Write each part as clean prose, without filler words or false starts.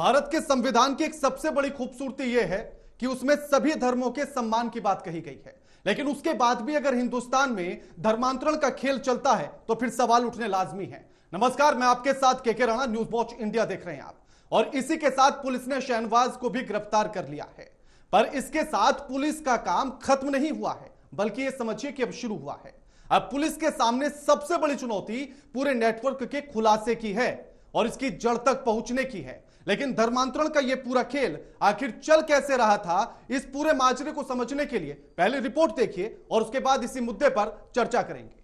भारत के संविधान की एक सबसे बड़ी खूबसूरती यह है कि उसमें सभी धर्मों के सम्मान की बात कही गई है। लेकिन उसके बाद भी अगर हिंदुस्तान में धर्मांतरण का खेल चलता है तो फिर सवाल उठने लाजमी है। नमस्कार, मैं आपके साथ K K Rana, news watch India देख रहे हैं आप। और इसी के साथ पुलिस ने शहनवाज को भी गिरफ्तार कर लिया है। पर इसके साथ पुलिस का काम खत्म नहीं हुआ है, बल्कि यह समझिए कि अब शुरू हुआ है। अब पुलिस के सामने सबसे बड़ी चुनौती पूरे नेटवर्क के खुलासे की है और इसकी जड़ तक पहुंचने की है। लेकिन धर्मांतरण का यह पूरा खेल आखिर चल कैसे रहा था, इस पूरे माजरे को समझने के लिए पहले रिपोर्ट देखिए और उसके बाद इसी मुद्दे पर चर्चा करेंगे।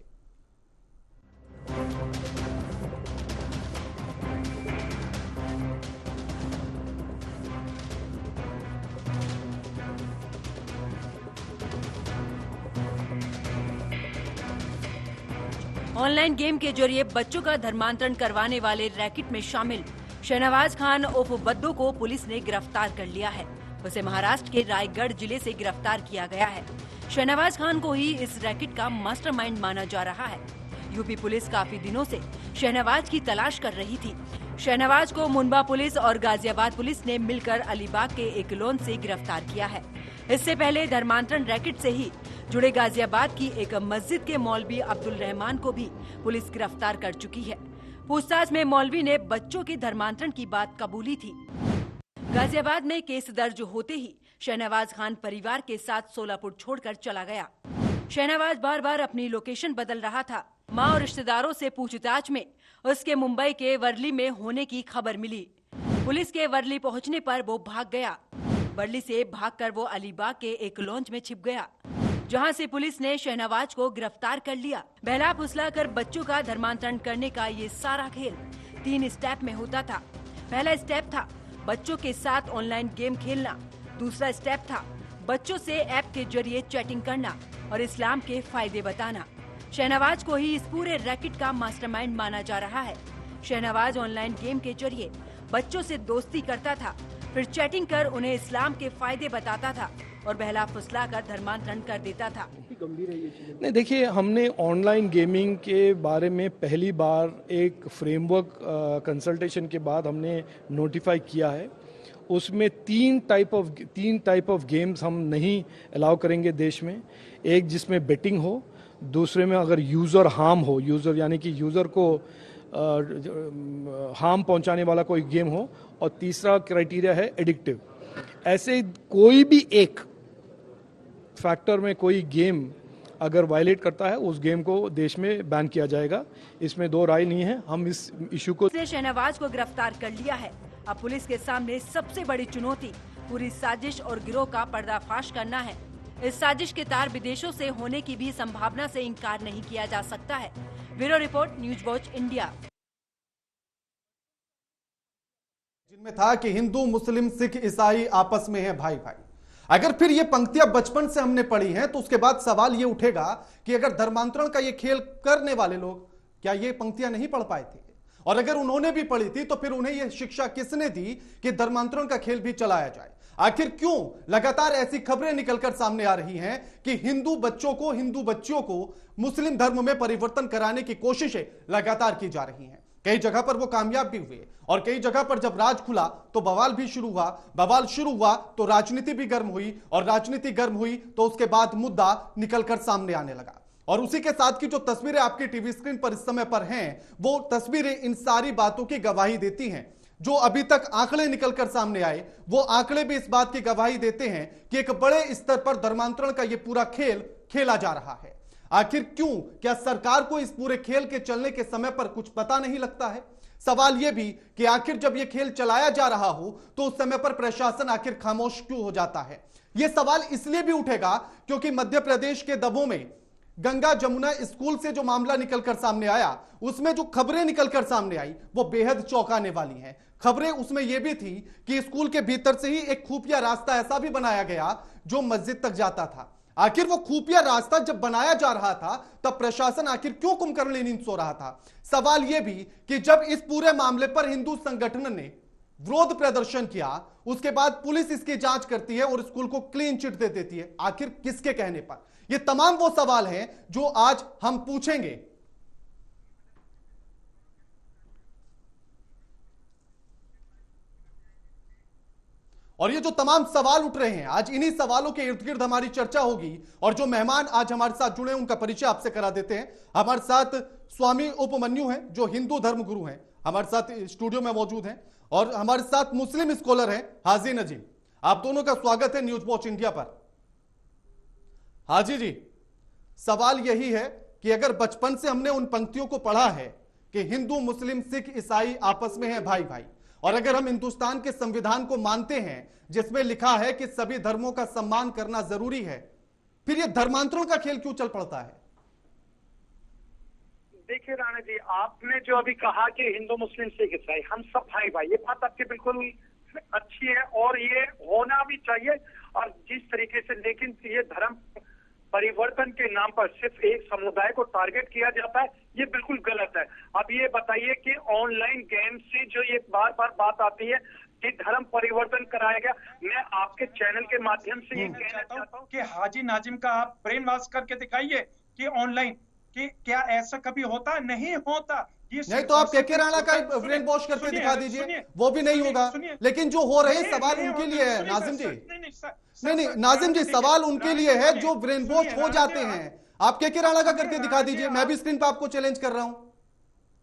ऑनलाइन गेम के जरिए बच्चों का धर्मांतरण करवाने वाले रैकेट में शामिल शहनवाज खान उर्फ बद्दू को पुलिस ने गिरफ्तार कर लिया है। उसे महाराष्ट्र के रायगढ़ जिले से गिरफ्तार किया गया है। शहनवाज खान को ही इस रैकेट का मास्टरमाइंड माना जा रहा है। यूपी पुलिस काफी दिनों से शहनवाज की तलाश कर रही थी। शहनवाज को मुंबा पुलिस और गाजियाबाद पुलिस ने मिलकर अलीबाग के एक लोन से गिरफ्तार किया है। इससे पहले धर्मांतरण रैकेट से ही जुड़े गाजियाबाद की एक मस्जिद के मौलवी अब्दुल रहमान को भी पुलिस गिरफ्तार कर चुकी है। पूछताछ में मौलवी ने बच्चों के धर्मांतरण की बात कबूली थी। गाजियाबाद में केस दर्ज होते ही शहनवाज खान परिवार के साथ सोलापुर छोड़कर चला गया। शहनवाज बार बार अपनी लोकेशन बदल रहा था। मां और रिश्तेदारों से पूछताछ में उसके मुंबई के वर्ली में होने की खबर मिली। पुलिस के वर्ली पहुंचने पर वो भाग गया। वर्ली से भागकर वो अलीबाग के एक लॉन्च में छिप गया, जहां से पुलिस ने शहनवाज को गिरफ्तार कर लिया। बहला फुसला कर बच्चों का धर्मांतरण करने का ये सारा खेल 3 स्टेप में होता था। पहला स्टेप था बच्चों के साथ ऑनलाइन गेम खेलना। दूसरा स्टेप था बच्चों से ऐप के जरिए चैटिंग करना और इस्लाम के फायदे बताना। शहनवाज को ही इस पूरे रैकेट का मास्टरमाइंड माना जा रहा है। शहनवाज ऑनलाइन गेम के जरिए बच्चों से दोस्ती करता था, फिर चैटिंग कर उन्हें इस्लाम के फायदे बताता था और बहला फुसला कर धर्मांतरण कर देता था। नहीं, देखिए, हमने ऑनलाइन गेमिंग के बारे में पहली बार एक फ्रेमवर्क कंसल्टेशन के बाद हमने नोटिफाई किया है। उसमें तीन टाइप ऑफ गेम्स हम नहीं अलाउ करेंगे देश में। एक जिसमें बेटिंग हो, दूसरे में अगर यूज़र हार्म हो, यूज़र यानी कि यूज़र को हार्म पहुंचाने वाला कोई गेम हो, और तीसरा क्राइटेरिया है एडिक्टिव। ऐसे कोई भी एक फैक्टर में कोई गेम अगर वायलेट करता है, उस गेम को देश में बैन किया जाएगा। इसमें दो राय नहीं है। हम इस इशू को शहनवाज को गिरफ्तार कर लिया है। अब पुलिस के सामने सबसे बड़ी चुनौती पूरी साजिश और गिरोह का पर्दाफाश करना है। इस साजिश के तार विदेशों से होने की भी संभावना से इनकार नहीं किया जा सकता है। Bureau report, news watch India. जिनमें था कि हिंदू, मुस्लिम, सिख, ईसाई आपस में है भाई भाई। अगर फिर ये पंक्तियां बचपन से हमने पढ़ी हैं तो उसके बाद सवाल ये उठेगा कि अगर धर्मांतरण का ये खेल करने वाले लोग क्या ये पंक्तियां नहीं पढ़ पाए थे, और अगर उन्होंने भी पढ़ी थी तो फिर उन्हें यह शिक्षा किसने दी कि धर्मांतरण का खेल भी चलाया जाए। आखिर क्यों लगातार ऐसी खबरें निकलकर सामने आ रही हैं कि हिंदू बच्चियों को मुस्लिम धर्म में परिवर्तन कराने की कोशिशें लगातार की जा रही हैं। कई जगह पर वो कामयाब भी हुए और कई जगह पर जब राज खुला तो बवाल शुरू हुआ तो राजनीति भी गर्म हुई, और राजनीति गर्म हुई तो उसके बाद मुद्दा निकलकर सामने आने लगा। और उसी के साथ की जो तस्वीरें आपकी टीवी स्क्रीन पर इस समय पर हैं, वो तस्वीरें इन सारी बातों की गवाही देती हैं। जो अभी तक आंकड़े निकलकर सामने आए, वो आंकड़े भी इस बात की गवाही देते हैं कि एक बड़े स्तर पर धर्मांतरण का यह पूरा खेल खेला जा रहा है। आखिर क्यों? क्या सरकार को इस पूरे खेल के चलने के समय पर कुछ पता नहीं लगता है? सवाल यह भी कि आखिर जब यह खेल चलाया जा रहा हो तो उस समय पर प्रशासन आखिर खामोश क्यों हो जाता है? यह सवाल इसलिए भी उठेगा क्योंकि मध्य प्रदेश के दमोह में गंगा जमुना स्कूल से जो मामला निकलकर सामने आया, उसमें जो खबरें निकलकर सामने आई वो बेहद चौंकाने वाली हैं। खबरें उसमें यह भी थी कि स्कूल के भीतर से ही एक खुफिया रास्ता ऐसा भी बनाया गया जो मस्जिद तक जाता था। आखिर वो खुफिया रास्ता जब बनाया जा रहा था तब प्रशासन आखिर क्यों कुंभकर्ण नींद सो रहा था? सवाल यह भी कि जब इस पूरे मामले पर हिंदू संगठन ने विरोध प्रदर्शन किया, उसके बाद पुलिस इसकी जांच करती है और स्कूल को क्लीन चिट दे देती है। आखिर किसके कहने पर? ये तमाम वो सवाल हैं जो आज हम पूछेंगे। और ये जो तमाम सवाल उठ रहे हैं, आज इन्हीं सवालों के इर्द गिर्द हमारी चर्चा होगी। और जो मेहमान आज हमारे साथ जुड़े हैं उनका परिचय आपसे करा देते हैं। हमारे साथ स्वामी उपमन्यु हैं, जो हिंदू धर्म गुरु हैं, हमारे साथ स्टूडियो में मौजूद हैं। और हमारे साथ मुस्लिम स्कॉलर हैं हाजी नजीम। आप दोनों का स्वागत है न्यूज वॉच इंडिया पर। हाजी जी, सवाल यही है कि अगर बचपन से हमने उन पंक्तियों को पढ़ा है कि हिंदू मुस्लिम सिख ईसाई आपस में है भाई भाई, और अगर हम हिंदुस्तान के संविधान को मानते हैं जिसमें लिखा है कि सभी धर्मों का सम्मान करना जरूरी है, फिर यह धर्मांतरण का खेल क्यों चल पड़ता है? देखिए राणा जी, आपने जो अभी कहा कि हिंदू मुस्लिम सिख ईसाई हम सब भाई भाई, ये बात आपकी बिल्कुल अच्छी है और ये होना भी चाहिए। और जिस तरीके से, लेकिन ये धर्म परिवर्तन के नाम पर सिर्फ एक समुदाय को टारगेट किया जाता है, ये बिल्कुल गलत है। अब ये बताइए कि ऑनलाइन गेम से जो ये बार बार बात आती है कि धर्म परिवर्तन कराया गया, मैं आपके चैनल के माध्यम से ये कहना चाहता हूँ कि हाजी नाजिम का आप ब्रेन वॉश करके दिखाइए कि ऑनलाइन कि क्या ऐसा कभी होता? नहीं होता। ये नहीं तो आप के राणा का ब्रेन वॉश करके दिखा दीजिए, वो भी नहीं होगा। लेकिन जो हो रहे सवाल उनके लिए है नाजिम जी। नहीं नाजिम जी, सवाल उनके लिए है जो ब्रेन वॉश हो जाते हैं। आप के राणा का करके दिखा दीजिए, मैं भी स्क्रीन पर आपको चैलेंज कर रहा हूं।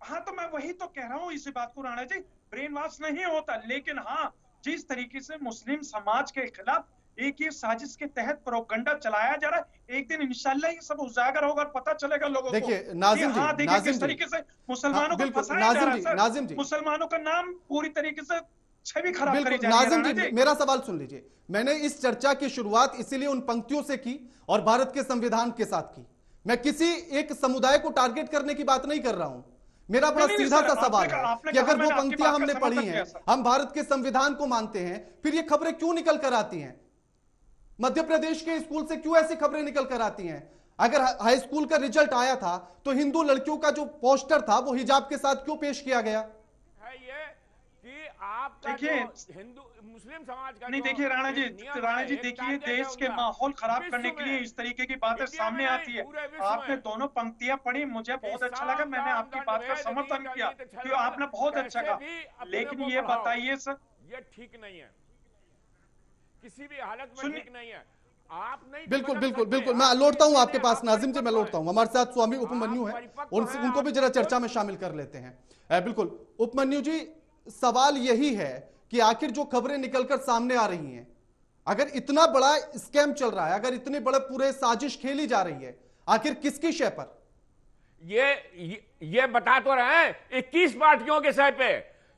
हाँ तो मैं वही तो कह रहा हूँ इसी बात को राणा जी, ब्रेन वॉश नहीं होता। लेकिन हाँ, जिस तरीके से मुस्लिम समाज के खिलाफ एक ही साजिश के तहत प्रोपगंडा चलाया जा रहा है, एक दिन इंशाल्लाह ये सब उजागर होगा, पता चलेगा लोगों को। देखिए नाजिम जी, हाँ, देखिए किस तरीके से मुसलमानों को फंसाया जा रहा है। नाजिम जी, मुसलमानों का नाम पूरी तरीके से छवि खराब करी जा रही है। नाजिम जी, मेरा सवाल सुन लीजिए। मैंने इस चर्चा की शुरुआत इसीलिए उन पंक्तियों से की और भारत के संविधान के साथ की। मैं किसी एक समुदाय को टारगेट करने की बात नहीं कर रहा हूं। मेरा बड़ा सीधा सा सवाल है कि अगर वो पंक्तियां हमने पढ़ी हैं, हम भारत के संविधान को मानते हैं, फिर ये खबरें क्यों निकल कर आती हैं? मध्य प्रदेश के स्कूल से क्यों ऐसी खबरें निकल कर आती हैं? अगर हाई स्कूल का रिजल्ट आया था तो हिंदू लड़कियों का जो पोस्टर था वो हिजाब के साथ क्यों पेश किया गया? है ये कि आपका देखिए हिंदू मुस्लिम समाज का नहीं, देखिए राणा जी देखिए, देश के माहौल खराब करने के लिए इस तरीके की बातें सामने आती है। आपने दोनों पंक्तियां पढ़ी, मुझे बहुत अच्छा लगा, मैंने आपकी बात का समर्थन किया कि आपने बहुत अच्छा कहा। लेकिन ये बताइए सर, ये ठीक नहीं है, किसी भी हालत में ठीक नहीं है। आप नहीं, बिल्कुल बिल्कुल बिल्कुल, मैं लौटता हूं आपके पास नाजिम जी, मैं लौटता हूं। हमारे साथ स्वामी उपमन्यु है, उनको भी जरा चर्चा में शामिल कर लेते हैं। बिल्कुल उपमन्यु जी, सवाल यही है कि आखिर जो खबरें निकलकर सामने आ रही हैं, अगर इतना बड़ा स्कैम चल रहा है, अगर इतने बड़े पूरे साजिश खेली जा रही है, आखिर किसकी शय पर? ये बता तो रहे हैं 21 पार्टियों के शय पे।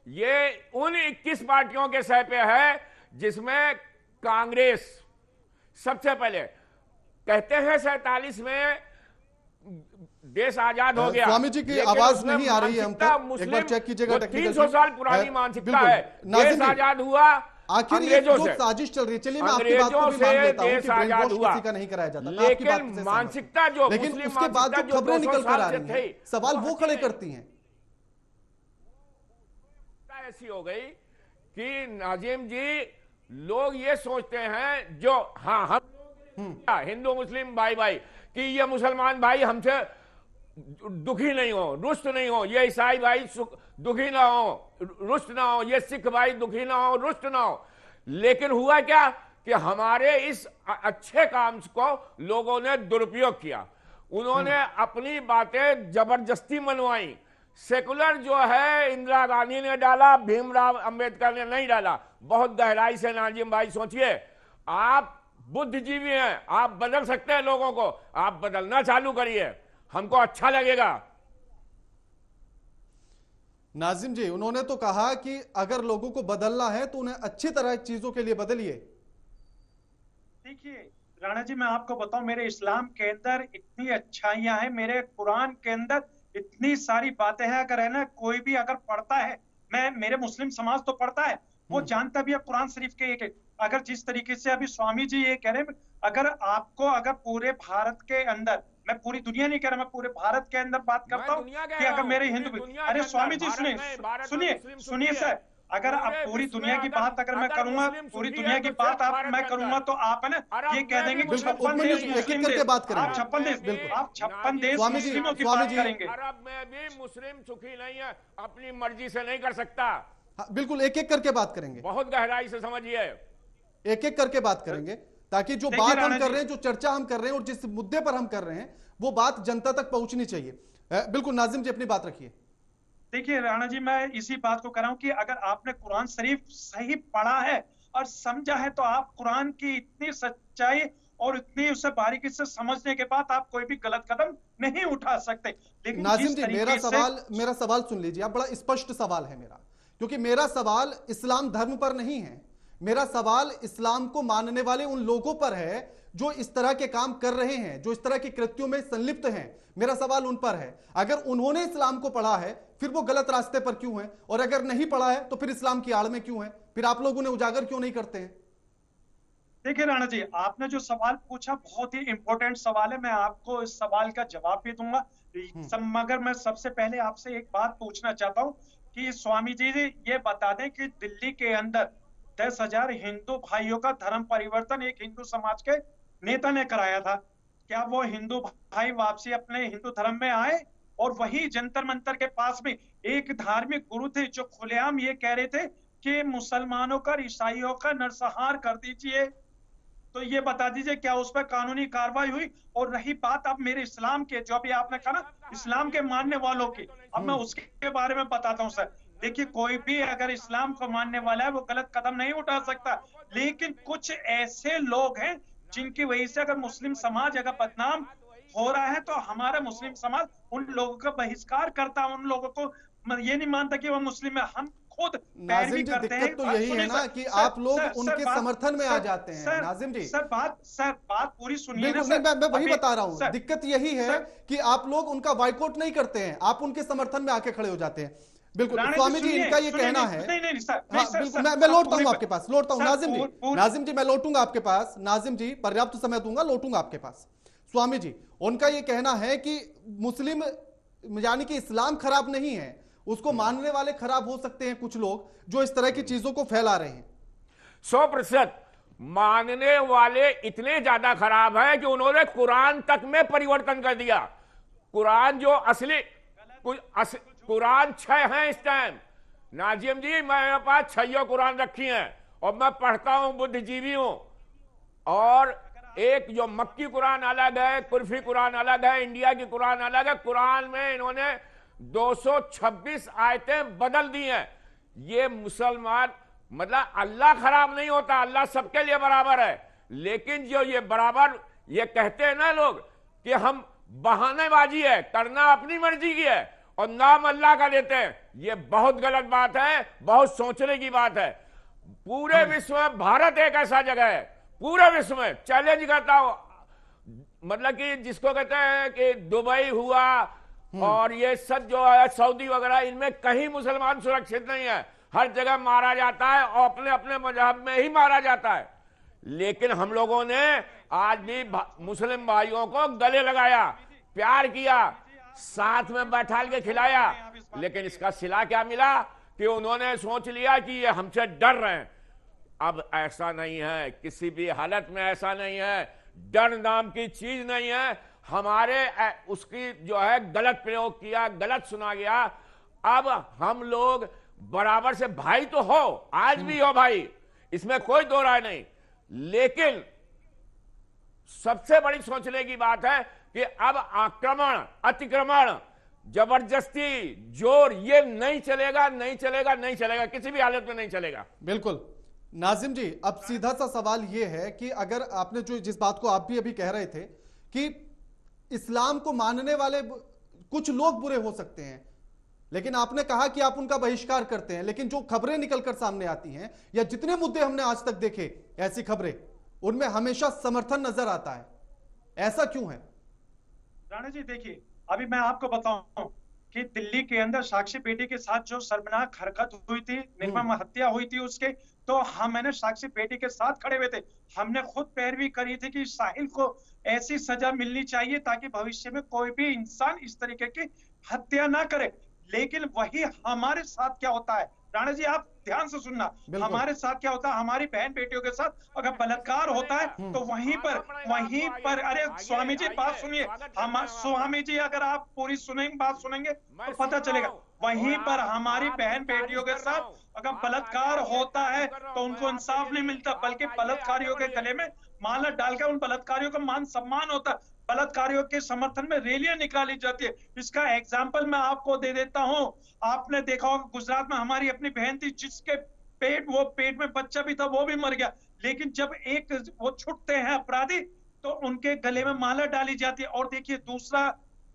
ये उन 21 पार्टियों के शय पे है जिसमें कांग्रेस सबसे पहले कहते हैं 47 में देश आजाद हो गया। स्वामी जी की आवाज नहीं आ रही है हमको, एक बार चेक कीजिएगा। 300 साल पुरानी मानसिकता है। देश आजाद हुआ आखिर ये जो साजिश चल रही है, चलिए मैं आपकी बात को भी मान लेता हूं कि ब्रेन वॉश किसी का नहीं कराया जाता, मैं आपकी बात से मानसिकता जो, लेकिन उसके बाद जो खबरें निकल कर आ रही हैं, सवाल वो खड़े करती हैं। ऐसी हो गई कि नाजिम जी, लोग ये सोचते हैं जो हाँ हम हिंदू मुस्लिम भाई भाई कि ये मुसलमान भाई हमसे दुखी नहीं हो, रुष्ट नहीं हो, ये ईसाई भाई दुखी ना हो, रुष्ट ना हो, ये सिख भाई दुखी ना हो, रुष्ट ना हो। लेकिन हुआ क्या कि हमारे इस अच्छे काम को लोगों ने दुरुपयोग किया। उन्होंने अपनी बातें जबरदस्ती मनवाई। सेकुलर जो है इंदिरा गांधी ने डाला, भीमराव अंबेडकर ने नहीं डाला। बहुत गहराई से नाजिम भाई सोचिए, आप बुद्धिजीवी हैं, आप बदल सकते हैं लोगों को, आप बदलना चालू करिए, हमको अच्छा लगेगा। नाजिम जी, उन्होंने तो कहा कि अगर लोगों को बदलना है तो उन्हें अच्छी तरह चीजों के लिए बदलिए। देखिए राणा जी, मैं आपको बताऊं, मेरे इस्लाम के अंदर इतनी अच्छाइयां हैं, मेरे कुरान के अंदर इतनी सारी बातें हैं। अगर है ना, कोई भी अगर पढ़ता है, मेरे मुस्लिम समाज तो पढ़ता है, वो जानता भी है कुरान शरीफ के एक अगर जिस तरीके से अभी स्वामी जी ये कह रहे हैं, अगर आपको अगर पूरे भारत के अंदर, मैं पूरी दुनिया नहीं कह रहा, मैं पूरे भारत के अंदर बात करता हूँ कि अगर मेरे हिंदू, अरे स्वामी जी सुनिए सर, अगर आप पूरी दुनिया की बात अगर मैं करूंगा, पूरी दुनिया की बात मैं करूंगा तो आप है ना ये कह देंगे कि 56 देश मुस्लिम देश, आप 56 देश, बिल्कुल आप 56 देश मुस्लिमों की बात करेंगे। अरब में भी मुस्लिम सुखी नहीं है, अपनी मर्जी से नहीं कर सकता। बिल्कुल एक एक करके बात करेंगे, बहुत गहराई से समझिए। एक एक करके बात करेंगे, ताकि जो बात हम कर रहे हैं, जो चर्चा हम कर रहे हैं और जिस मुद्दे पर हम कर रहे हैं, वो बात जनता तक पहुंचनी चाहिए। बिल्कुल नाजिम जी, अपनी बात रखिए। देखिए राणा जी, मैं इसी बात को कर रहा हूं कि अगर आपने कुरान शरीफ सही पढ़ा है और समझा है, तो आप कुरान की इतनी सच्चाई और इतनी उसे बारीकी से समझने के बाद आप कोई भी गलत कदम नहीं उठा सकते। लेकिन नाजिम जी, मेरा सवाल सुन लीजिए, आप, बड़ा स्पष्ट सवाल है मेरा, क्योंकि मेरा सवाल इस्लाम धर्म पर नहीं है। मेरा सवाल इस्लाम को मानने वाले उन लोगों पर है जो इस तरह के काम कर रहे हैं, जो इस तरह के कृत्यों में संलिप्त हैं। मेरा सवाल उन पर है। अगर उन्होंने इस्लाम को पढ़ा है, फिर वो गलत रास्ते पर क्यों हैं? और अगर नहीं पढ़ा है, तो फिर इस्लाम की आड़ में क्यों है? फिर आप लोग उन्हें उजागर क्यों नहीं करते हैं? देखिए राणा जी, आपने जो सवाल पूछा बहुत ही इंपॉर्टेंट सवाल है। मैं आपको इस सवाल का जवाब भी दूंगा, मगर मैं सबसे पहले आपसे एक बात पूछना चाहता हूं कि स्वामी जी ये बता दें कि दिल्ली के अंदर 10,000 हिंदू भाइयों का धर्म परिवर्तन एक हिंदू समाज के नेता ने कराया था। क्या वो हिंदू भाई वापसी अपने हिंदू धर्म में आए? और वही जंतर मंतर के पास में एक धार्मिक गुरु थे जो खुलेआम ये कह रहे थे कि मुसलमानों का, ईसाइयों का नरसंहार कर दीजिए। तो ये बता दीजिए, क्या उस पर कानूनी कार्रवाई हुई? और रही बात अब मेरे इस्लाम के, जो अभी आपने कहा ना, इस्लाम के मानने वालों की, अब मैं उसके बारे में बताता हूँ सर। देखिए, कोई भी अगर इस्लाम को मानने वाला है वो गलत कदम नहीं उठा सकता, लेकिन कुछ ऐसे लोग हैं जिनकी वजह से अगर मुस्लिम समाज अगर बदनाम हो रहा है, तो हमारा मुस्लिम समाज उन लोगों का बहिष्कार करता है। उन लोगों को ये नहीं मानता कि वो मुस्लिम है। हम खुद पैरवी करते हैं। दिक्कत तो यही है ना कि आप लोग उनके समर्थन में आ जाते हैं। नाजिम जी, सर बात पूरी सुनिए ना। मैं वही बता रहा हूँ, दिक्कत यही है कि आप लोग उनका बाइकआउट नहीं करते हैं, आप उनके समर्थन में आके खड़े हो जाते हैं। बिल्कुल स्वामी जी, इनका ये कहना है। मैं लौटता हूँ आपके पास, लौटता हूँ नाजिम जी, मैं लौटूंगा आपके पास। नाजिम जी, पर्याप्त समय दूंगा, लौटूंगा आपके पास। स्वामी जी, उनका ये कहना है कि मुस्लिम यानी कि इस्लाम खराब नहीं है, उसको मानने वाले खराब हो सकते हैं, कुछ लोग जो इस तरह की चीजों को फैला रहे हैं। 100% मानने वाले इतने ज्यादा खराब हैं कि उन्होंने कुरान तक में परिवर्तन कर दिया। कुरान जो असली कुरान 6 हैं इस टाइम। नाजिम जी, मेरे पास 6 कुरान रखी हैं और मैं पढ़ता हूं, बुद्धिजीवी हूं। और एक जो मक्की कुरान अलग है, कुरफी कुरान अलग है, इंडिया की कुरान अलग है। कुरान में इन्होंने 226 आयतें बदल दी हैं। ये मुसलमान, मतलब अल्लाह खराब नहीं होता, अल्लाह सबके लिए बराबर है। लेकिन जो ये बराबर ये कहते हैं ना लोग कि हम बहानेबाजी है, करना अपनी मर्जी की है और नाम अल्लाह का लेते हैं, ये बहुत गलत बात है, बहुत सोचने की बात है। पूरे विश्व में भारत एक ऐसा जगह है, पूरे विश्व में चैलेंज करता हूं, मतलब कि जिसको कहते हैं कि दुबई हुआ और ये सब जो है सऊदी वगैरह, इनमें कहीं मुसलमान सुरक्षित नहीं है। हर जगह मारा जाता है और अपने अपने मजहब में ही मारा जाता है। लेकिन हम लोगों ने आज भी मुस्लिम भाइयों को गले लगाया, प्यार किया, साथ में बैठाल के खिलाया। लेकिन इसका सिला क्या मिला कि उन्होंने सोच लिया कि ये हमसे डर रहे हैं। अब ऐसा नहीं है, किसी भी हालत में ऐसा नहीं है। डर नाम की चीज नहीं है। हमारे उसकी जो है गलत प्रयोग किया, गलत सुना गया। अब हम लोग बराबर से, भाई तो हो, आज भी हो भाई, इसमें कोई दो राय नहीं। लेकिन सबसे बड़ी सोचने की बात है कि अब आक्रमण, अतिक्रमण, जबरदस्ती, जोर, ये नहीं चलेगा, नहीं चलेगा, नहीं चलेगा, किसी भी हालत में नहीं चलेगा। बिल्कुल नाजिम जी, अब सीधा सा सवाल यह है कि अगर आपने जो जिस बात को आप भी अभी कह रहे थे कि इस्लाम को मानने वाले कुछ लोग बुरे हो सकते हैं, लेकिन आपने कहा कि आप उनका बहिष्कार करते हैं, लेकिन जो खबरें निकलकर सामने आती हैं या जितने मुद्दे हमने आज तक देखे, ऐसी खबरें, उनमें हमेशा समर्थन नजर आता है। ऐसा क्यों है? राणा जी, देखिए, अभी मैं आपको बताऊं कि दिल्ली के अंदर साक्षी पेटी के साथ जो शर्मनाक हरकत हुई थी, निर्मम हत्या हुई थी उसके, तो मैंने साक्षी पेटी के साथ खड़े हुए थे। हमने खुद पैरवी करी थी कि साहिल को ऐसी सजा मिलनी चाहिए ताकि भविष्य में कोई भी इंसान इस तरीके की हत्या ना करे। लेकिन वही हमारे साथ क्या होता है, राणा जी आप ध्यान से सुनना, हमारे साथ क्या होता है, हमारी बहन बेटियों के साथ अगर बलात्कार होता है तो वहीं पर अरे स्वामी जी बात सुनिए, हम स्वामी जी अगर आप पूरी सुनेंगे, बात सुनेंगे तो पता चलेगा। वहीं पर हमारी बहन बेटियों के साथ अगर बलात्कार होता है तो उनको इंसाफ नहीं मिलता, बल्कि बलात्कारियों के गले में माला डालकर उन बलात्कारियों का मान सम्मान होता है। बलात्कारियों के समर्थन में रैलियां निकाली जाती है। इसका एग्जाम्पल मैं आपको दे देता हूं। आपने देखा होगा गुजरात में हमारी अपनी बहन थी, जिसके पेट में बच्चा भी था, वो भी मर गया। लेकिन जब वो छुटते हैं अपराधी तो उनके गले में माला डाली जाती है। और देखिए दूसरा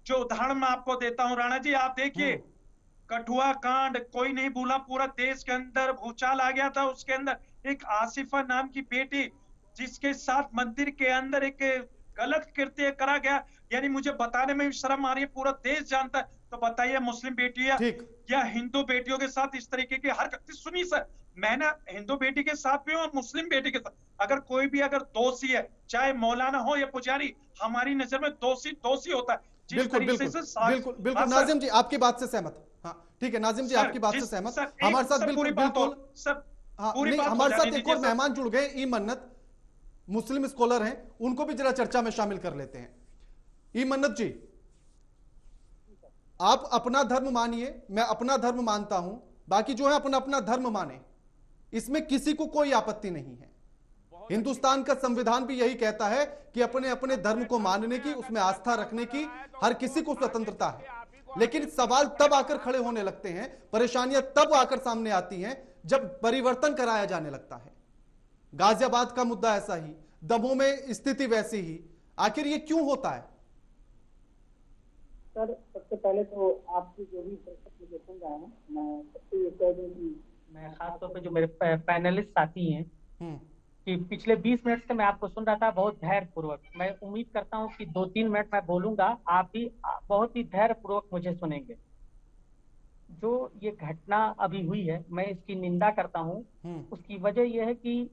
जो उदाहरण मैं आपको देता हूं राणा जी, आप देखिए कठुआ कांड कोई नहीं भूला, पूरा देश के अंदर भूचाल आ गया था। उसके अंदर एक आसिफा नाम की बेटी, जिसके साथ मंदिर के अंदर एक गलत कृत्य करा गया, यानी मुझे बताने में भी शर्म आ रही है, पूरा देश जानता है। तो बताइए मुस्लिम बेटियां या हिंदू बेटियों के साथ इस तरीके की हरकत। सुनिए सर, मैं ना हिंदू बेटी के साथ भी हूँ और मुस्लिम बेटी के साथ, अगर कोई भी अगर दोषी है, चाहे मौलाना हो या पुजारी, हमारी नजर में दोषी होता है। बिल्कुल बिल्कुल बिल्कुल नाजिम जी आपकी बात से सहमत। हाँ ठीक है नाजिम जी आपकी बात से सहमत। हमारे साथ बिल्कुल बिल्कुल हमारे साथ एक और मेहमान जुड़ गए, ई मन्नत मुस्लिम स्कॉलर हैं, उनको भी जरा चर्चा में शामिल कर लेते हैं। ई मन्नत जी, आप अपना धर्म मानिए, मैं अपना धर्म मानता हूं, बाकी जो है अपना अपना धर्म माने, इसमें किसी को कोई आपत्ति नहीं है। हिंदुस्तान का संविधान भी यही कहता है कि अपने अपने धर्म को मानने की, उसमें आस्था रखने की हर किसी को स्वतंत्रता है। लेकिन सवाल तब आकर खड़े होने लगते हैं, परेशानियां तब आकर सामने आती हैं जब परिवर्तन कराया जाने लगता है। गाजियाबाद का मुद्दा ऐसा ही, दमोह में स्थिति वैसी ही, आखिर ये क्यों होता है? सर सबसे पहले तो आपकी जो भी मुझे सुन रहे हैं, मैं सबसे ये कह दूं कि मैं खासतौर पे जो मेरे पैनलिस्ट साथी हैं कि पिछले 20 मिनट से मैं आपको सुन रहा था बहुत धैर्य पूर्वक। मैं उम्मीद करता हूं कि 2-3 मिनट मैं बोलूंगा, आप भी बहुत ही धैर्य पूर्वक मुझे सुनेंगे। जो ये घटना अभी हुई है, मैं इसकी निंदा करता हूं। उसकी वजह यह है कि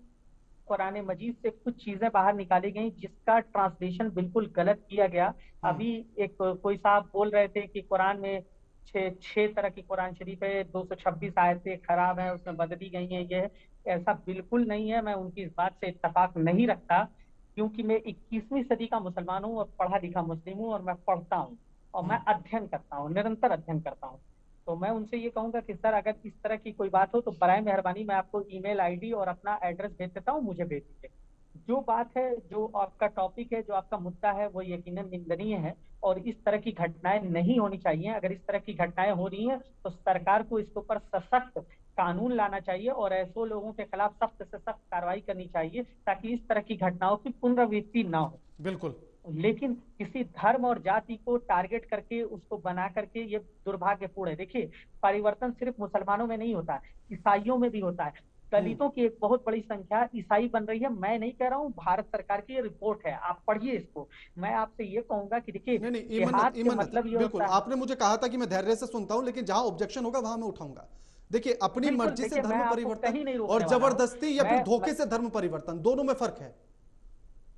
कुरान मजीद से कुछ चीजें बाहर निकाली गई जिसका ट्रांसलेशन बिल्कुल गलत किया गया। अभी एक कोई साहब बोल रहे थे कि कुरान में छह तरह की कुरान शरीफ है, 226 आयतें खराब हैं, उसमें बदली गई हैं। ये ऐसा बिल्कुल नहीं है। मैं उनकी इस बात से इत्तेफाक नहीं रखता, क्योंकि मैं 21वीं सदी का मुसलमान हूँ और पढ़ा लिखा मुस्लिम हूँ, और मैं पढ़ता हूँ और मैं अध्ययन करता हूँ, निरंतर अध्ययन करता हूँ। तो मैं उनसे ये कहूंगा कि सर अगर इस तरह की कोई बात हो तो बराए मेहरबानी मैं आपको ईमेल आईडी और अपना एड्रेस भेज देता हूँ, मुझे भेज दीजिए। जो बात है, जो आपका टॉपिक है, जो आपका मुद्दा है, वो यकीनन निंदनीय है और इस तरह की घटनाएं नहीं होनी चाहिए। अगर इस तरह की घटनाएं हो रही हैं तो सरकार को इसके ऊपर सशक्त कानून लाना चाहिए और ऐसे लोगों के खिलाफ सख्त से सख्त कार्रवाई करनी चाहिए ताकि इस तरह की घटनाओं की पुनरावृत्ति ना हो। बिल्कुल। लेकिन किसी धर्म और जाति को टारगेट करके उसको बना करके ये दुर्भाग्यपूर्ण है। देखिए, परिवर्तन सिर्फ मुसलमानों में नहीं होता है, ईसाइयों में भी होता है। दलितों की एक बहुत बड़ी संख्या ईसाई बन रही है। मैं नहीं कह रहा हूँ, भारत सरकार की ये रिपोर्ट है, आप पढ़िए इसको। मैं आपसे ये कहूंगा कि देखिए, मतलब ये बिल्कुल आपने मुझे कहा था कि मैं धैर्य से सुनता हूँ, लेकिन जहां ऑब्जेक्शन होगा वहां मैं उठाऊंगा। देखिए, अपनी मर्जी से धर्म परिवर्तन और जबरदस्ती या फिर धोखे से धर्म परिवर्तन, दोनों में फर्क है।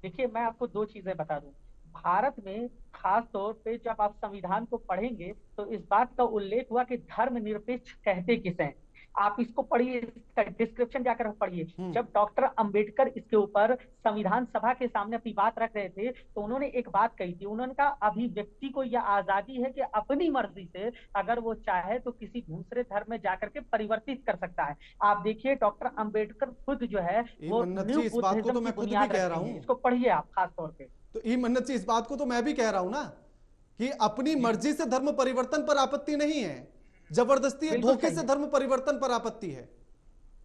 देखिए, मैं आपको दो चीजें बता दूं। भारत में खास तौर पे जब आप संविधान को पढ़ेंगे तो इस बात का उल्लेख हुआ कि धर्मनिरपेक्ष कहते किसे हैं। आप इसको पढ़िए, इसका डिस्क्रिप्शन जाकर पढ़िए। जब डॉक्टर अंबेडकर इसके ऊपर संविधान सभा के सामने अपनी बात रख रहे थे तो उन्होंने एक बात कही थी। उन्होंने कहा अभिव्यक्ति को यह आजादी है कि अपनी मर्जी से अगर वो चाहे तो किसी दूसरे धर्म में जाकर के परिवर्तित कर सकता है। आप देखिए, डॉक्टर अंबेडकर खुद जो है वो न्यू बुद्धिज्म की बुनियाद रखते हैं। इसको पढ़िए आप खास तौर पे। तो ई मन्नत जी, इस बात को तो मैं भी कह रहा हूं ना कि अपनी मर्जी से धर्म परिवर्तन पर आपत्ति नहीं है, जबरदस्ती धोखे से धर्म परिवर्तन पर आपत्ति है।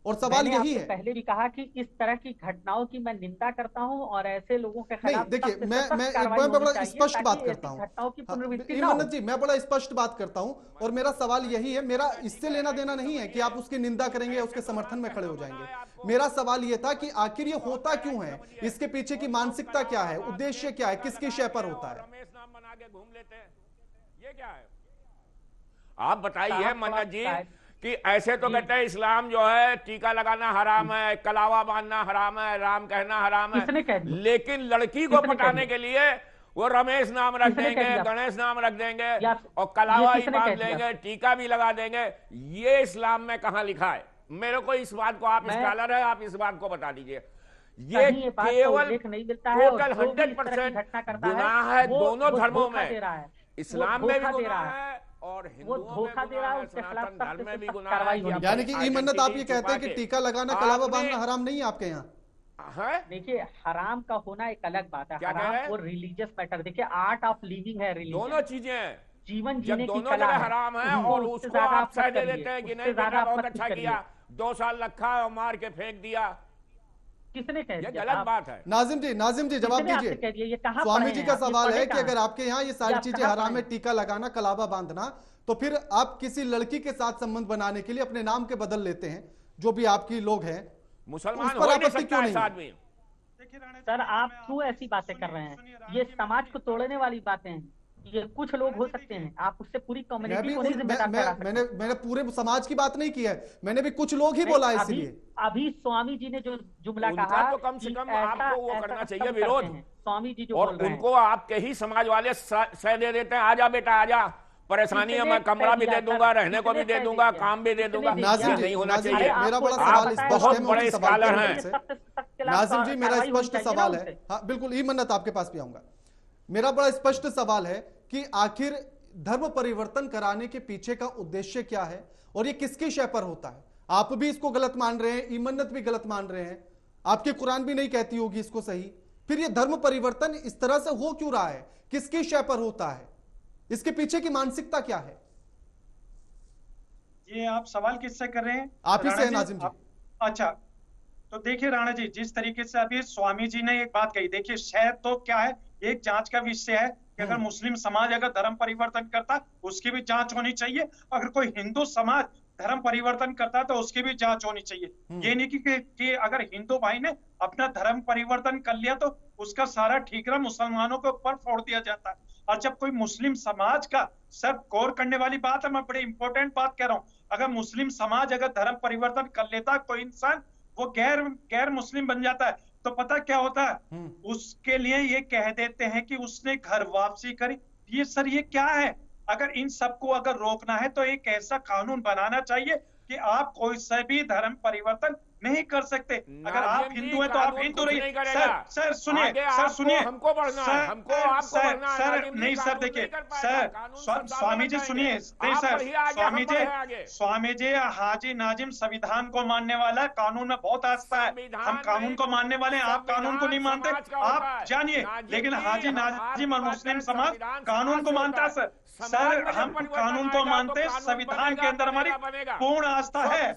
और सवाल यही है, पहले भी कहा कि इस तरह की घटनाओं की मैं निंदा करता हूं और ऐसे लोगों के खिलाफ देखिए, मैं बड़ा स्पष्ट बात करता हूं। मन्नत जी, मैं बड़ा स्पष्ट बात करता हूं और मेरा सवाल यही है, मेरा इससे लेना देना नहीं है कि आप उसकी निंदा करेंगे, उसके समर्थन में खड़े हो जाएंगे। मेरा सवाल यह था कि आखिर ये होता क्यों है, इसके पीछे की मानसिकता क्या है, उद्देश्य क्या है, किसकी शय पर होता है? ये क्या है, आप बताइए मन्नत जी। कि ऐसे तो कहते हैं इस्लाम जो है टीका लगाना हराम है, कलावा बांधना हराम है, राम कहना हराम है, लेकिन लड़की को पटाने के लिए वो रमेश नाम रख देंगे, गणेश नाम रख देंगे और कलावा ही बांध लेंगे, टीका भी लगा देंगे। ये इस्लाम में कहाँ लिखा है? मेरे को इस बात को, आप स्कॉलर है, आप इस बात को बता दीजिए। ये केवल टोटल 100% गुनाह है दोनों धर्मों में, इस्लाम में भी गुनाह है और वो धोखा दे रहा है, उसके खिलाफ सनातन धर्म में भी गुनाह कार्रवाई है। होनी चाहिए। यानी कि मन्नत आप ये कहते हैं कि टीका लगाना, कलावा बांधना हराम नहीं है आपके यहाँ? है देखिए, हराम का होना एक अलग बात है। क्या कह रहे हराम हैं? वो रिलीजियस मैटर, देखिए आर्ट ऑफ लिविंग है, दोनों रिलीजन चीजें हैं। जीवन जब जीने की दोनों कला जगह है, हराम है उसको और उससे उसको ज्यादा आप आप सह मत दे करिए, देते हैं कि उससे नहीं ज्यादा बेटा आप बहुत मत अच्छा करिए। किया, 2 साल रखा और मार के फेंक दिया, किसने कह ये दिया? गलत आप- बात है। नाजिम जी जवाब किसने आपसे दीजिए। कह दिया? ये कहाँ स्वामी पढ़े जी हैं का आप? ये सवाल पढ़े है कि कहाँ? अगर आपके यहाँ ये सारी आप चीजें कहाँ हराम पढ़े है, हैं? टीका लगाना, कलावा बांधना, तो फिर आप किसी लड़की के साथ संबंध बनाने के लिए अपने नाम के बदल लेते हैं, जो भी आपकी लोग हैं, मुसलमान उस पर हो ही नहीं आपत्ति सकता क्यों ऐसा नहीं? आदमी। देखिए राणा जी, सर, मैं आप आपको- क्यों ऐसी बातें कर रहे सुनिए, हैं? राणा ये जी, समाज को मेरी तोड़ने वाली बातें हैं। ये कुछ लोग हो सकते हैं, आप उससे पूरी मैं कम्युनिटी भी को नहीं जिम्मेदार ठहरा सकते। मैंने पूरे समाज की बात नहीं की है, मैंने भी कुछ लोग ही नहीं, बोला है, अभी इसलिए अभी स्वामी जी ने जो जुमला उनका कहा तो कम से कि कम ऐसा- आपको वो ऐसा करना सब चाहिए करते विरोध। हैं। स्वामी जी जो और बोल रहे हैं, उनको आपके ही समाज वाले सह दे देते हैं, आजा बेटा आजा, परेशानी है, किसने मैं कमरा सह भी दिया दे दूंगा, सर? रहने को भी किसने दे सह दूंगा, दिया? काम भी दे किसने दूंगा, दिया? नाजिम ये जी, नहीं होना नाजिम जी, चाहिए। मेरा बड़ा आपको सवाल पता है, स्पष्ट है, मैं बहुत उनसे बड़े सवाल स्कॉलर करूंगा हैं। उनसे। सख्त खिलाफ नाजिम जी, मेरा कार्रवाई होनी स्पष्ट चाहिए ना सवाल है, उनसे। हाँ बिल्कुल, ई मन्नत आपके पास भी आऊंगा। मेरा बड़ा स्पष्ट सवाल है कि आखिर धर्म परिवर्तन कराने के पीछे का उद्देश्य क्या है और ये किसकी शय पर होता है? आप भी इसको गलत मान रहे हैं, ई मन्नत भी गलत मान रहे हैं, आपकी कुरान भी नहीं कहती होगी इसको सही, फिर ये धर्म परिवर्तन इस तरह से हो क्यों रहा है? किसकी शय पर होता है? इसके पीछे की मानसिकता क्या है? ये आप सवाल किससे कर रहे हैं? आप ही से राणा है, नाजिम जी। अच्छा, तो देखिए राणा जी, जिस तरीके से अभी स्वामी जी ने एक बात कही, देखिए शायद तो क्या है, एक जांच का विषय है कि अगर मुस्लिम समाज अगर धर्म परिवर्तन करता उसकी भी जांच होनी चाहिए, अगर कोई हिंदू समाज धर्म परिवर्तन करता है तो उसकी भी जांच होनी चाहिए। ये नहीं कि अगर हिंदू भाई ने अपना धर्म परिवर्तन कर लिया तो उसका सारा ठीकरा मुसलमानों के ऊपर फोड़ दिया जाता है। और जब कोई मुस्लिम समाज का सब गौर करने वाली बात है, मैं बड़ी इंपॉर्टेंट बात कह रहा हूँ, अगर मुस्लिम समाज अगर धर्म परिवर्तन कर लेता है, कोई इंसान वो गैर मुस्लिम बन जाता है, तो पता क्या होता है, उसके लिए ये कह देते हैं कि उसने घर वापसी करी। ये सर ये क्या है? अगर इन सबको अगर रोकना है तो एक ऐसा कानून बनाना चाहिए कि आप कोई से भी धर्म परिवर्तन नहीं कर सकते। अगर आप हिंदू हैं तो आप हिंदू रहिए। सर सुनिए, सर सुनिए, हमको बढ़ना है, हमको आपको बढ़ना है। सर नहीं सर, देखिए सर, स्वामी जी सुनिए, नहीं सर, स्वामी जी हाजी नाजिम संविधान को मानने वाला है, कानून में बहुत आस्था है, हम कानून को मानने वाले हैं, आप कानून को नहीं मानते, आप जानिए। लेकिन हाजी नाजिम और मुस्लिम समाज कानून को मानता है सर। सर हम कानून को मानते, संविधान के अंदर हमारी पूर्ण आस्था है।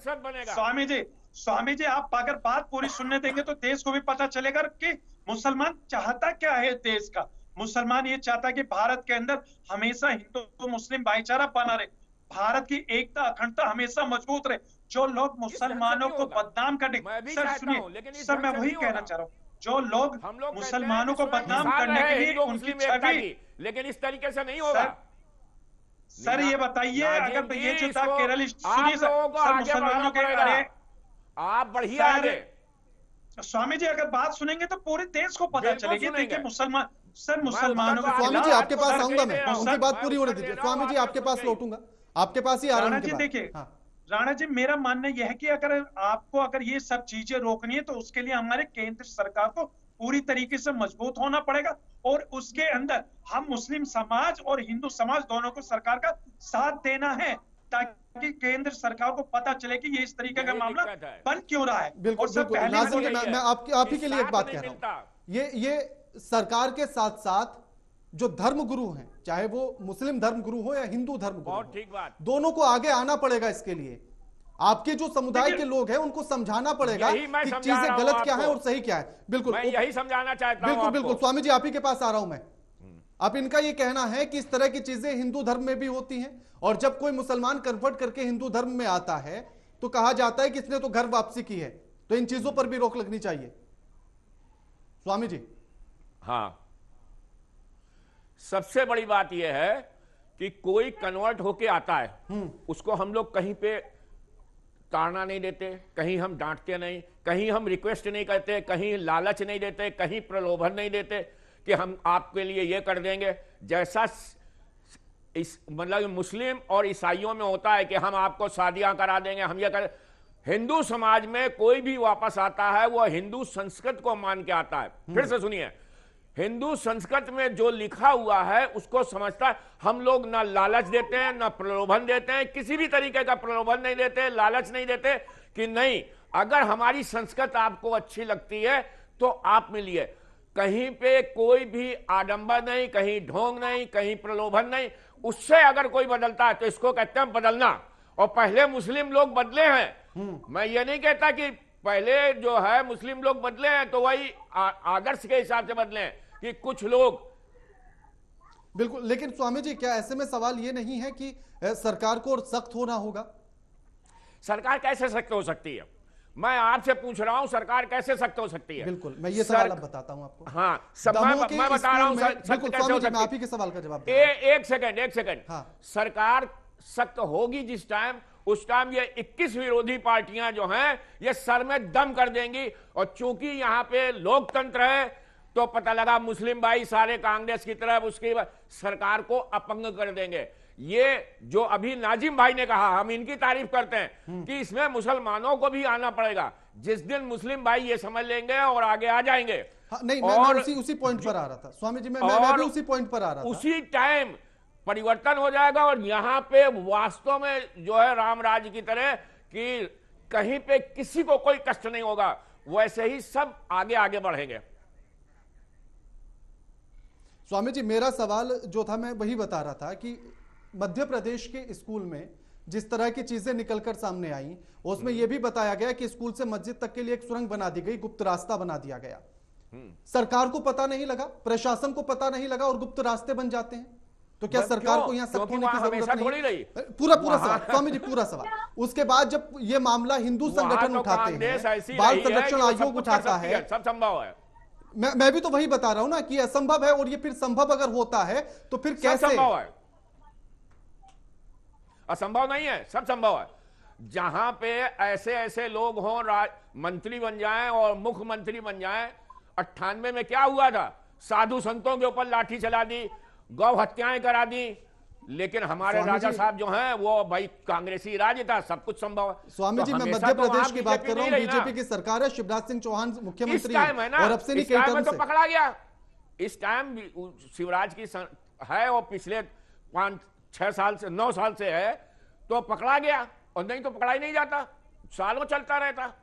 स्वामी जी आप अगर बात पूरी सुनने देंगे तो देश को भी पता चलेगा कि मुसलमान चाहता क्या है देश का। मुसलमान ये चाहता है कि भारत के अंदर हमेशा हिंदू मुस्लिम भाईचारा बना रहे, भारत की एकता अखंडता हमेशा मजबूत रहे। जो लोग मुसलमानों को बदनाम करने, सर सुनिए सर, मैं वही कहना चाह रहा हूँ, जो लोग मुसलमानों को बदनाम करने के लिए उनकी छवि, लेकिन इस तरीके से नहीं होगा। सर ये बताइए, अगर ये जो था केरल, सुनिए सर, मुसलमानों के, अरे आप बढ़िया आगे। स्वामी जी अगर बात सुनेंगे तो पूरे देश को पता चलेगी। देखिए मुसलमान, सर मुसलमानों के स्वामी जी आपके पास आऊंगा मैं, उनकी बात पूरी होने दीजिए। स्वामी जी आपके पास लौटूंगा, आपके पास ही आ रहा हूं। देखिए राणा जी, मेरा मानना यह है कि अगर आपको अगर ये सब चीजें रोकनी है तो उसके लिए हमारे केंद्र सरकार को पूरी तरीके से मजबूत होना पड़ेगा, और उसके अंदर हम मुस्लिम समाज और हिंदू समाज दोनों को सरकार का साथ देना है, ताकि केंद्र सरकार को पता चले कि ये इस तरीके का मामला बन क्यों रहा है। बिल्कुल बिल्कुल नाज़िम जी, मैं आप ही के लिए एक बात कह रहा हूँ, ये सरकार के साथ साथ जो धर्म गुरु हैं, चाहे वो मुस्लिम धर्म गुरु हो या हिंदू धर्म गुरु हो, दोनों को आगे आना पड़ेगा इसके लिए। आपके जो समुदाय के लोग हैं उनको समझाना पड़ेगा कि चीजें गलत क्या है और सही क्या है। बिल्कुल मैं यही समझाना चाहता हूं। बिल्कुल बिल्कुल स्वामी जी आप ही के पास आ रहा हूं मैं। अब इनका ये कहना है कि इस तरह की चीजें हिंदू धर्म में भी होती हैं, और जब कोई मुसलमान कन्वर्ट करके हिंदू धर्म में आता है तो कहा जाता है कि इसने तो घर वापसी की है, तो इन चीजों पर भी रोक लगनी चाहिए। स्वामी जी हाँ, सबसे बड़ी बात यह है कि कोई कन्वर्ट होके आता है उसको हम लोग कहीं पे ताड़ना नहीं देते, कहीं हम डांटते नहीं, कहीं हम रिक्वेस्ट नहीं करते, कहीं लालच नहीं देते, कहीं प्रलोभन नहीं देते कि हम आपके लिए ये कर देंगे। जैसा इस मतलब मुस्लिम और ईसाइयों में होता है कि हम आपको शादियां करा देंगे, हम ये कर, हिंदू समाज में कोई भी वापस आता है वो हिंदू संस्कृत को मान के आता है। फिर से सुनिए, हिंदू संस्कृत में जो लिखा हुआ है उसको समझता है। हम लोग ना लालच देते हैं ना प्रलोभन देते हैं, किसी भी तरीके का प्रलोभन नहीं देते, लालच नहीं देते कि नहीं अगर हमारी संस्कृत आपको अच्छी लगती है तो आप मिलिए। कहीं पे कोई भी आडंबर नहीं, कहीं ढोंग नहीं, कहीं प्रलोभन नहीं। उससे अगर कोई बदलता है तो इसको कहते हैं बदलना। और पहले मुस्लिम लोग बदले हैं, मैं ये नहीं कहता कि पहले जो है मुस्लिम लोग बदले हैं तो वही आदर्श के हिसाब से बदले हैं कि कुछ लोग। बिल्कुल, लेकिन स्वामी जी क्या ऐसे में सवाल ये नहीं है कि सरकार को और सख्त होना होगा? सरकार कैसे सख्त हो सकती है? मैं आपसे पूछ रहा हूं सरकार कैसे सख्त हो सकती है? बिल्कुल, मैं ये सवाल अब बताता हूं आपको। हाँ, मैं बता रहा हूं सख्त कैसे हो सकती है। आप ही के सवाल का जवाब एक सेकंड। हाँ। सरकार सख्त होगी जिस टाइम, उस टाइम ये 21 विरोधी पार्टियां जो हैं ये सर में दम कर देंगी। और चूंकि यहां पे लोकतंत्र है तो पता लगा मुस्लिम भाई सारे कांग्रेस की तरफ उसकी सरकार को अपंग कर देंगे। ये जो अभी नाजिम भाई ने कहा, हम इनकी तारीफ करते हैं कि इसमें मुसलमानों को भी आना पड़ेगा। जिस दिन मुस्लिम भाई ये समझ लेंगे और आगे आ जाएंगे। हाँ, नहीं, मैं उसी पॉइंट पर आ रहा था स्वामी जी, मैं भी उसी पॉइंट पर आ रहा था। उसी टाइम परिवर्तन हो जाएगा और यहां पे वास्तव में जो है राम राज्य की तरह कि कहीं पे किसी को कोई कष्ट नहीं होगा, वैसे ही सब आगे आगे बढ़ेंगे। स्वामी जी, मेरा सवाल जो था मैं वही बता रहा था कि मध्य प्रदेश के स्कूल में जिस तरह की चीजें निकलकर सामने आई उसमें यह भी बताया गया कि स्कूल से मस्जिद तक के लिए एक सुरंग बना दी गई, गुप्त रास्ता बना दिया गया। सरकार को पता नहीं लगा, प्रशासन को पता नहीं लगा और गुप्त रास्ते बन जाते हैं। तो क्या सरकार को यहां सख्त होने की जरूरत नहीं? पूरा सवाल स्वामी जी, पूरा सवाल। उसके बाद जब ये मामला हिंदू संगठन उठाते हैं, बाल संरक्षण आयोग उठाता है, सब संभव है। मैं भी तो वही बता रहा हूं ना कि असंभव है, और ये फिर संभव अगर होता है तो फिर कैसे? संभव है, असंभव नहीं है, सब संभव है। जहां पे ऐसे ऐसे लोग हों, मंत्री बन जाएं और मुख्यमंत्री बन जाएं। 98 में क्या हुआ था? साधु संतों के ऊपर लाठी चला दी, गौ हत्याएं करा दी, लेकिन हमारे राजा साहब जो हैं वो भाई कांग्रेसी राज था, सब कुछ संभव है। स्वामी जी, मैं मध्य प्रदेश की बात कर रहा हूं, बीजेपी की सरकार है, शिवराज सिंह चौहान मुख्यमंत्री हैं और अब से नहीं कई टाइम तो पकड़ा गया। इस टाइम शिवराज की है और पिछले 5-6 साल से 9 साल से है तो पकड़ा गया, और नहीं तो पकड़ा ही नहीं जाता, सालों चलता रहता।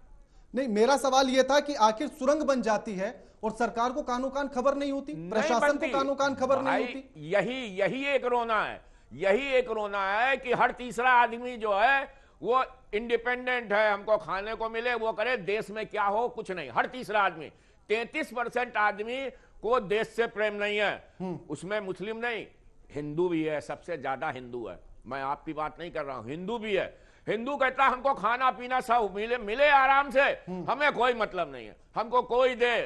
नहीं, मेरा सवाल यह था कि आखिर सुरंग बन जाती है और सरकार को कानो कान खबर नहीं होती, प्रशासन को कानो कान खबर नहीं होती। यही एक रोना है, यही एक रोना है कि हर तीसरा आदमी जो है वो इंडिपेंडेंट है, हमको खाने को मिले वो करे, देश में क्या हो कुछ नहीं। हर तीसरा आदमी, 33% आदमी को देश से प्रेम नहीं है। उसमें मुस्लिम नहीं, हिंदू भी है, सबसे ज्यादा हिंदू है। मैं आपकी बात नहीं कर रहा हूं, हिंदू भी है। हिंदू कहता है हमको खाना पीना सब मिले आराम से, हमें कोई मतलब नहीं है, हमको कोई दे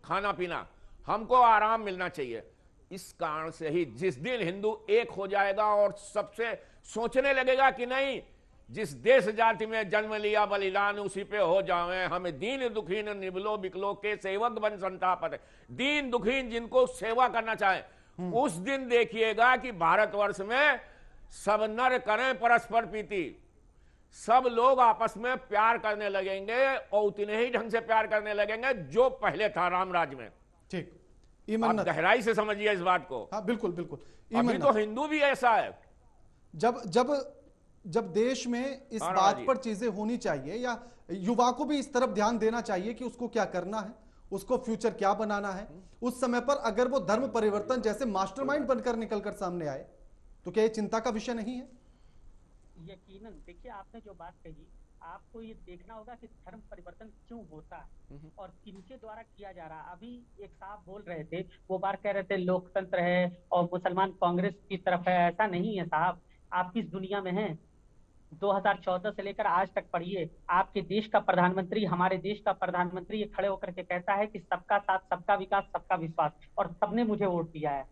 खाना पीना, हमको आराम मिलना चाहिए। इस कारण से ही जिस दिन हिंदू एक हो जाएगा और सबसे सोचने लगेगा कि नहीं, जिस देश जाति में जन्म लिया बलिदान उसी पे हो जाए, हमें दीन दुखीन निबलो बिकलो के सेवक बन संतापत। दीन दुखीन जिनको सेवा करना चाहे, उस दिन देखिएगा कि भारतवर्ष में सब नर करें परस्पर प्रीति, सब लोग आपस में प्यार करने लगेंगे और उतने ही ढंग से प्यार करने लगेंगे जो पहले था राम राज्य में। ठीक, आप गहराई से समझिए इस बात को। हाँ, बिल्कुल बिल्कुल। अभी तो हिंदू भी ऐसा है। जब देश में इस बात पर चीजें होनी चाहिए या युवा को भी इस तरफ ध्यान देना चाहिए कि उसको क्या करना है, उसको फ्यूचर क्या बनाना है, उस समय पर अगर वो धर्म परिवर्तन जैसे मास्टरमाइंड बनकर निकलकर सामने आए तो क्या ये चिंता का विषय नहीं है? यकीनन। देखिए, आपने जो बात कही, आपको ये देखना होगा कि धर्म परिवर्तन क्यों होता है और किनके द्वारा किया जा रहा है। अभी एक साहब बोल रहे थे, वो बार कह रहे थे लोकतंत्र है और मुसलमान कांग्रेस की तरफ है। ऐसा नहीं है साहब, आप किस दुनिया में हैं? 2014 से लेकर आज तक पढ़िए, आपके देश का प्रधानमंत्री, हमारे देश का प्रधानमंत्री ये खड़े होकर के कहता है कि सबका साथ, सबका विकास, सबका विश्वास, और सबने मुझे वोट दिया है।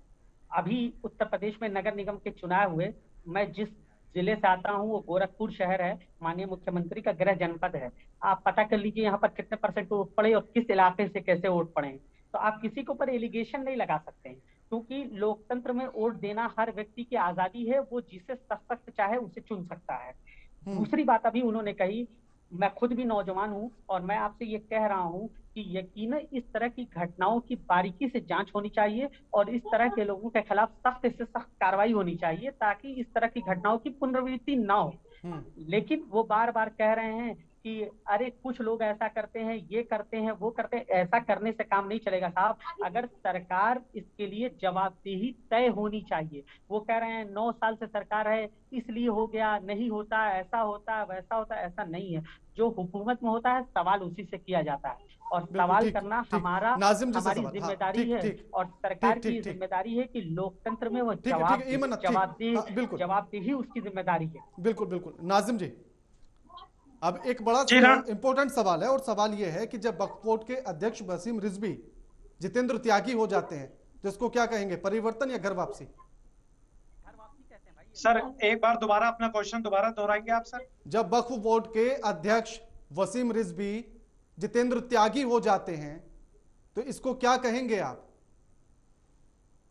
अभी उत्तर प्रदेश में नगर निगम के चुनाव हुए, मैं जिस जिले से आता हूँ वो गोरखपुर शहर है, माननीय मुख्यमंत्री का गृह जनपद है। आप पता कर लीजिए यहाँ पर कितने % वोट पड़े और किस इलाके से कैसे वोट पड़े। तो आप किसी के ऊपर एलिगेशन नहीं लगा सकते, क्योंकि लोकतंत्र में वोट देना हर व्यक्ति की आजादी है, वो जिसे सशक्त चाहे उसे चुन सकता है। दूसरी बात अभी उन्होंने कही मैं खुद भी नौजवान हूं और मैं आपसे ये कह रहा हूं कि यकीनन इस तरह की घटनाओं की बारीकी से जांच होनी चाहिए और इस तरह के लोगों के खिलाफ सख्त से सख्त कार्रवाई होनी चाहिए ताकि इस तरह की घटनाओं की पुनरावृत्ति ना हो। लेकिन वो बार बार कह रहे हैं कि अरे कुछ लोग ऐसा करते हैं, ये करते हैं, वो करते हैं। ऐसा करने से काम नहीं चलेगा साहब। अगर सरकार इसके लिए जवाबदेही तय होनी चाहिए। वो कह रहे हैं 9 साल से सरकार है इसलिए हो गया, नहीं होता, ऐसा होता, वैसा होता। ऐसा नहीं है। जो हुकूमत में होता है सवाल उसी से किया जाता है और सवाल करना हमारी जिम्मेदारी है और सरकार की जिम्मेदारी है कि लोकतंत्र में वो जवाबदेही उसकी जिम्मेदारी है। बिल्कुल बिल्कुल। नाजिम जी, अब एक बड़ा इंपॉर्टेंट सवाल है और सवाल यह है कि जब वक्फ बोर्ड के अध्यक्ष वसीम रिजवी जितेंद्र त्यागी हो जाते हैं तो इसको क्या कहेंगे, परिवर्तन या घर वापसी? सर एक बार दोबारा अपना क्वेश्चन दोबारा दोहराएंगे आप सर? जब वक्फ बोर्ड के अध्यक्ष वसीम रिजवी जितेंद्र त्यागी हो जाते हैं तो इसको क्या कहेंगे आप?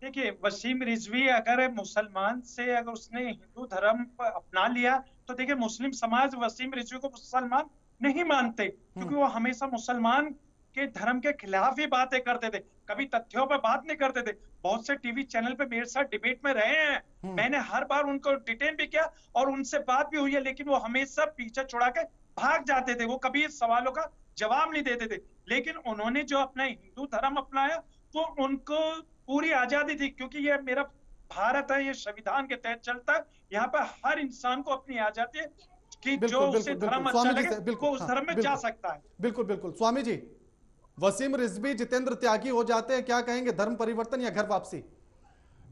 देखिए, वसीम रिजवी अगर मुसलमान से अगर उसने हिंदू धर्म अपना लिया तो देखिए मुस्लिम समाज वसीम रिजवी को मुसलमान नहीं मानते क्योंकि वो हमेशा मुसलमान के धर्म के खिलाफ ही बातें करते थे, कभी तथ्यों पर बात नहीं करते थे। बहुत से टीवी चैनल पे मेरे साथ डिबेट में रहे हैं, मैंने हर बार उनको डिटेन भी किया और उनसे बात भी हुई है, लेकिन वो हमेशा पीछे छुड़ा के भाग जाते थे। वो कभी इस सवालों का जवाब नहीं देते थे। लेकिन उन्होंने जो अपना हिंदू धर्म अपनाया तो उनको पूरी आजादी थी क्योंकि ये मेरा भारत है, ये संविधान के तहत चलता है। यहाँ पर हर इंसान को अपनी आजादी है कि जो उसे धर्म अच्छा लगे वो उस धर्म में जा सकता है। बिल्कुल बिल्कुल। स्वामी जी, वसीम रिजवी जितेंद्र त्यागी हो जाते हैं, क्या कहेंगे, धर्म परिवर्तन या घर वापसी?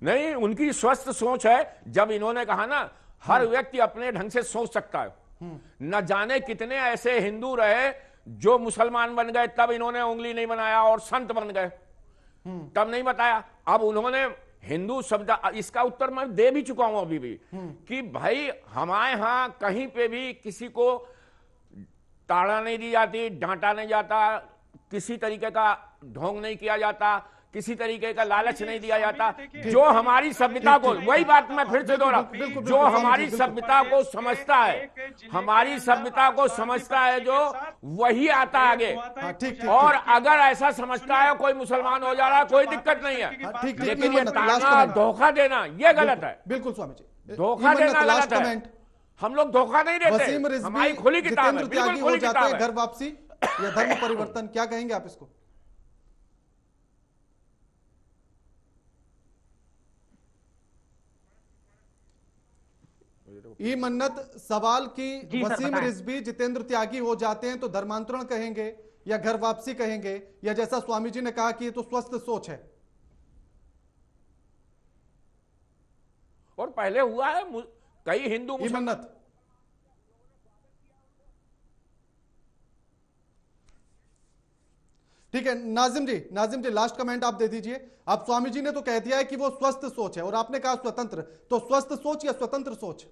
नहीं, उनकी स्वस्थ सोच है। जब इन्होंने कहा ना हर व्यक्ति अपने ढंग से सोच सकता है, न जाने कितने ऐसे हिंदू रहे जो मुसलमान बन गए तब इन्होंने उंगली नहीं बनाया और संत बन गए तब नहीं बताया। अब उन्होंने हिंदू शब्द, इसका उत्तर मैं दे भी चुका हूं अभी भी कि भाई हमारे यहां कहीं पे भी किसी को ताड़ा नहीं दी जाती, डांटा नहीं जाता, किसी तरीके का ढोंग नहीं किया जाता, किसी तरीके का लालच नहीं दिया जाता। जो हमारी सभ्यता को, वही बात मैं फिर से दोहरा, जो हमारी सभ्यता को समझता है, हमारी सभ्यता को समझता है जो, वही आता आगे। और अगर ऐसा समझता है कोई मुसलमान हो जा रहा है, कोई दिक्कत नहीं है, लेकिन ये ताना धोखा देना ये गलत है। बिल्कुल स्वामी जी, धोखा देना गलत है। हम लोग धोखा नहीं देते, हमारी खुली किताब है, बिल्कुल खुली किताब है। घर वापसी या धर्म परिवर्तन, क्या कहेंगे आप इसको? ई मन्नत सवाल की वसीम रिजवी जितेंद्र त्यागी हो जाते हैं तो धर्मांतरण कहेंगे या घर वापसी कहेंगे, या जैसा स्वामी जी ने कहा कि ये तो स्वस्थ सोच है? और पहले हुआ है कई हिंदू ई मन्नत। ठीक है नाजिम जी लास्ट कमेंट आप दे दीजिए। आप स्वामी जी ने तो कह दिया है कि वो स्वस्थ सोच है और आपने कहा स्वतंत्र, तो स्वस्थ सोच या स्वतंत्र सोच?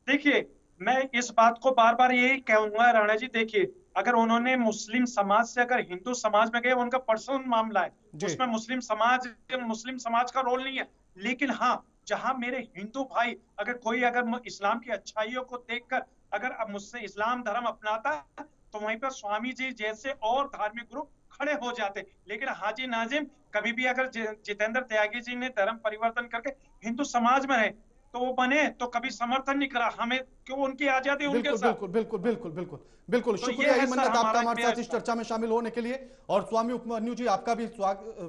देखिए, मैं इस बात को बार बार यही कहूंगा राणा जी, देखिए अगर उन्होंने मुस्लिम समाज से अगर हिंदू समाज में गए, उनका पर्सनल मामला है, उसमें मुस्लिम समाज का रोल नहीं है। लेकिन हाँ, जहां मेरे हिंदू भाई अगर कोई अगर इस्लाम की अच्छाइयों को देखकर अगर मुझसे इस्लाम धर्म अपनाता है तो वहीं पर स्वामी जी जैसे और धार्मिक ग्रुप खड़े हो जाते। लेकिन हाजी नाजिम कभी भी अगर जितेंद्र त्यागी जी ने धर्म परिवर्तन करके हिंदू समाज में रहे तो वो बने तो कभी समर्थन नहीं करा हमें, क्यों उनकी आजादी उनके साथ। बिल्कुल बिल्कुल बिल्कुल बिल्कुल बिल्कुल। शुक्रिया ई मन्नत आपका हमारे साथ इस चर्चा में शामिल होने के लिए, और स्वामी उपमन्यु जी आपका भी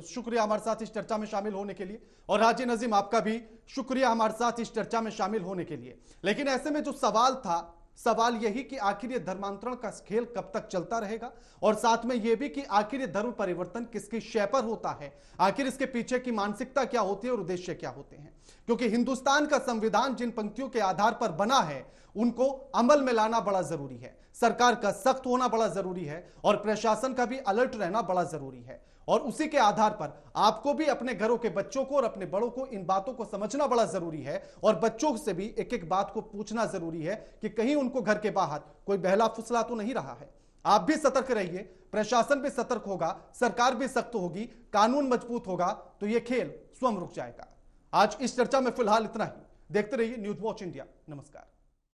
शुक्रिया हमारे साथ इस चर्चा में शामिल होने के लिए, और हाजी नजीम आपका भी शुक्रिया हमारे साथ इस चर्चा में शामिल होने के लिए। लेकिन ऐसे में जो सवाल था, सवाल यही कि आखिर ये धर्मांतरण का खेल कब तक चलता रहेगा, और साथ में यह भी कि आखिर ये धर्म परिवर्तन किसकी शय पर होता है, आखिर इसके पीछे की मानसिकता क्या होती है और उद्देश्य क्या होते हैं। क्योंकि हिंदुस्तान का संविधान जिन पंक्तियों के आधार पर बना है उनको अमल में लाना बड़ा जरूरी है, सरकार का सख्त होना बड़ा जरूरी है, और प्रशासन का भी अलर्ट रहना बड़ा जरूरी है। और उसी के आधार पर आपको भी अपने घरों के बच्चों को और अपने बड़ों को इन बातों को समझना बड़ा जरूरी है, और बच्चों से भी एक एक बात को पूछना जरूरी है कि कहीं उनको घर के बाहर कोई बहला फुसला तो नहीं रहा है। आप भी सतर्क रहिए, प्रशासन भी सतर्क होगा, सरकार भी सख्त होगी, कानून मजबूत होगा तो यह खेल स्वयं रुक जाएगा। आज इस चर्चा में फिलहाल इतना ही। देखते रहिए न्यूज वॉच इंडिया। नमस्कार।